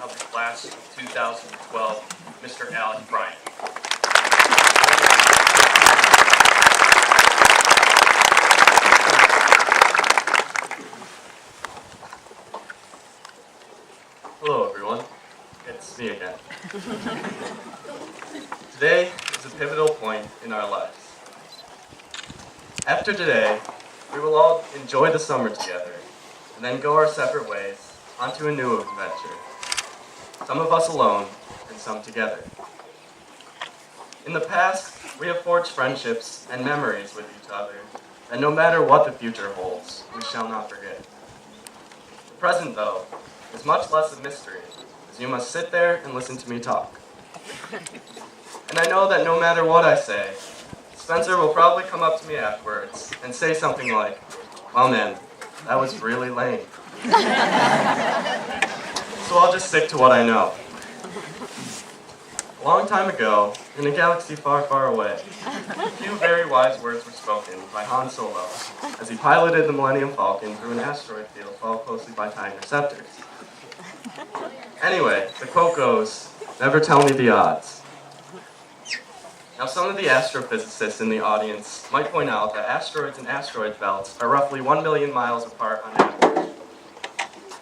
of the class of 2012, Mr. Alec Bryant. Hello everyone, it's me again. Today is a pivotal point in our lives. After today, we will all enjoy the summer together, and then go our separate ways onto a new adventure. Some of us alone, and some together. In the past, we have forged friendships and memories with each other, and no matter what the future holds, we shall not forget. The present, though, is much less a mystery, as you must sit there and listen to me talk. And I know that no matter what I say, Spencer will probably come up to me afterwards and say something like, "Well, man, that was really lame." So I'll just stick to what I know. A long time ago, in a galaxy far, far away, a few very wise words were spoken by Han Solo as he piloted the Millennium Falcon through an asteroid field followed closely by TIE interceptors. Anyway, the quote goes, "Never tell me the odds." Now, some of the astrophysicists in the audience might point out that asteroids and asteroid belts are roughly 1 million miles apart on average.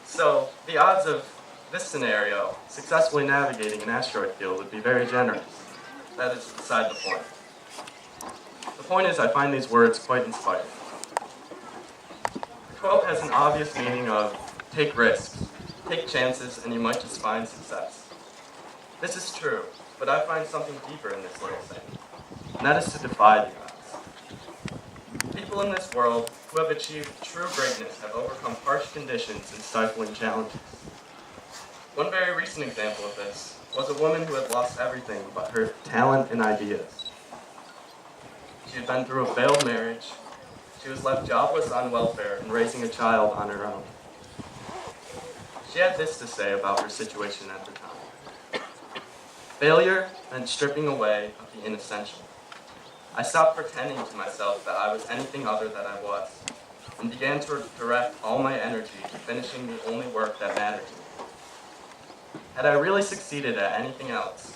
So, the odds of this scenario, successfully navigating an asteroid field, would be very generous. That is beside the point. The point is, I find these words quite inspiring. The quote has an obvious meaning of, take risks, take chances, and you might just find success. This is true, but I find something deeper in this little thing, and that is to defy the odds. People in this world who have achieved true greatness have overcome harsh conditions and stifling challenges. One very recent example of this was a woman who had lost everything but her talent and ideas. She had been through a failed marriage, she was left jobless on welfare and raising a child on her own. She had this to say about her situation at the time. Failure meant stripping away of the inessential. I stopped pretending to myself that I was anything other than I was, and began to direct all my energy to finishing the only work that mattered to me. Had I really succeeded at anything else,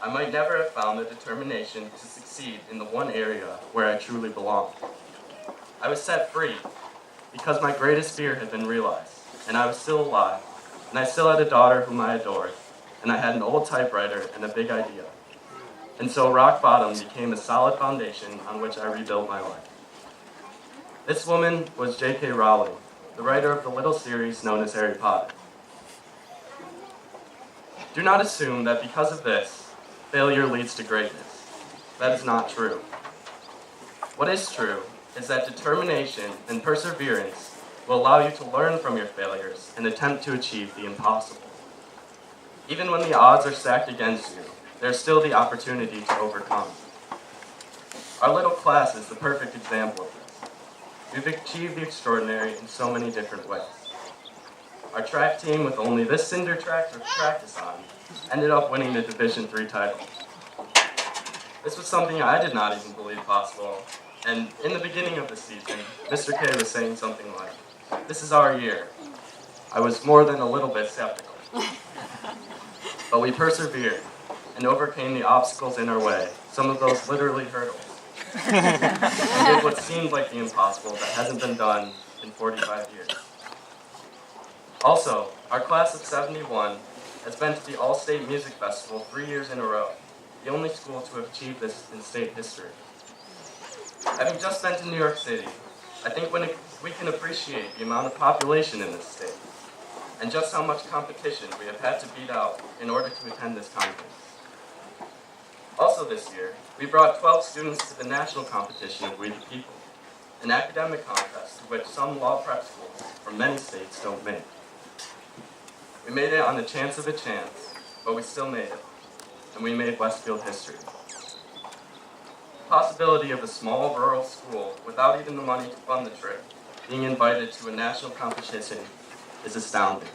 I might never have found the determination to succeed in the one area where I truly belonged. I was set free because my greatest fear had been realized, and I was still alive, and I still had a daughter whom I adored, and I had an old typewriter and a big idea. And so rock bottom became a solid foundation on which I rebuilt my life. This woman was J.K. Rowling, the writer of the little series known as Harry Potter. Do not assume that because of this, failure leads to greatness. That is not true. What is true is that determination and perseverance will allow you to learn from your failures and attempt to achieve the impossible. Even when the odds are stacked against you, there's still the opportunity to overcome. Our little class is the perfect example of this. We've achieved the extraordinary in so many different ways. Our track team, with only this cinder track to practice on, ended up winning the Division III title. This was something I did not even believe possible, and in the beginning of the season, Mr. K was saying something like, "This is our year." I was more than a little bit skeptical. But we persevered and overcame the obstacles in our way, some of those literally hurdles, and did what seemed like the impossible that hasn't been done in 45 years. Also, our class of 71 has been to the All-State Music Festival 3 years in a row, the only school to have achieved this in state history. Having just been to New York City, I think we can appreciate the amount of population in this state, and just how much competition we have had to beat out in order to attend this conference. Also this year, we brought 12 students to the national competition of We the People, an academic contest to which some law prep schools from many states don't make. We made it on the chance of a chance, but we still made it, and we made Westfield history. The possibility of a small rural school, without even the money to fund the trip, being invited to a national competition is astounding.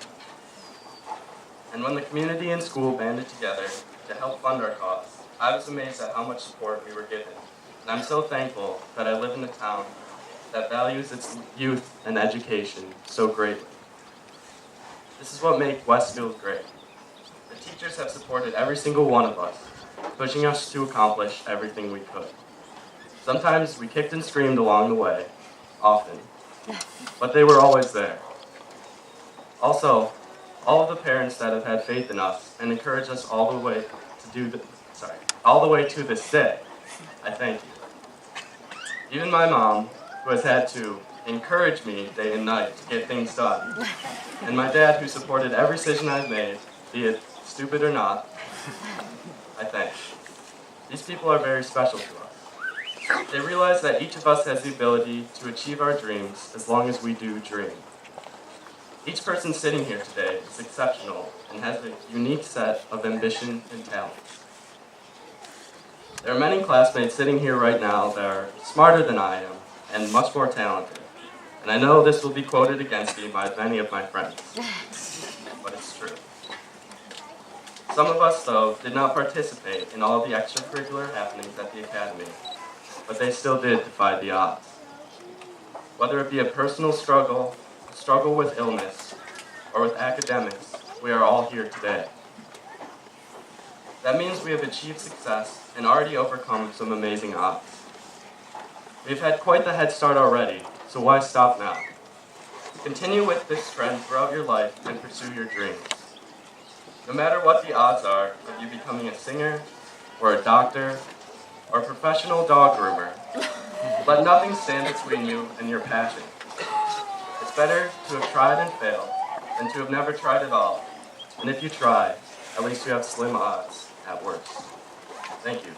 And when the community and school banded together to help fund our cause, I was amazed at how much support we were given, and I'm so thankful that I live in a town that values its youth and education so greatly. This is what makes Westfield great. have supported every single one of us, pushing us to accomplish everything we could. Sometimes we kicked and screamed along the way, often, but they were always there. Also, all of the parents that have had faith in us and encouraged us all the way to this day, I thank you. Even my mom, who has had to encourage me day and night to get things done, and my dad, who supported every decision I've made, be it stupid or not, I thank you. These people are very special to us. They realize that each of us has the ability to achieve our dreams as long as we do dream. Each person sitting here today is exceptional and has a unique set of ambition and talents. There are many classmates sitting here right now that are smarter than I am and much more talented. And I know this will be quoted against me by many of my friends, but it's true. Some of us, though, did not participate in all of the extracurricular happenings at the academy, but they still did defy the odds. Whether it be a personal struggle, a struggle with illness, or with academics, we are all here today. That means we have achieved success and already overcome some amazing odds. We've had quite the head start already, so why stop now? Continue with this trend throughout your life and pursue your dreams. No matter what the odds are of you becoming a singer, or a doctor, or a professional dog groomer, let nothing stand between you and your passion. It's better to have tried and failed than to have never tried at all. And if you try, at least you have slim odds at worst. Thank you.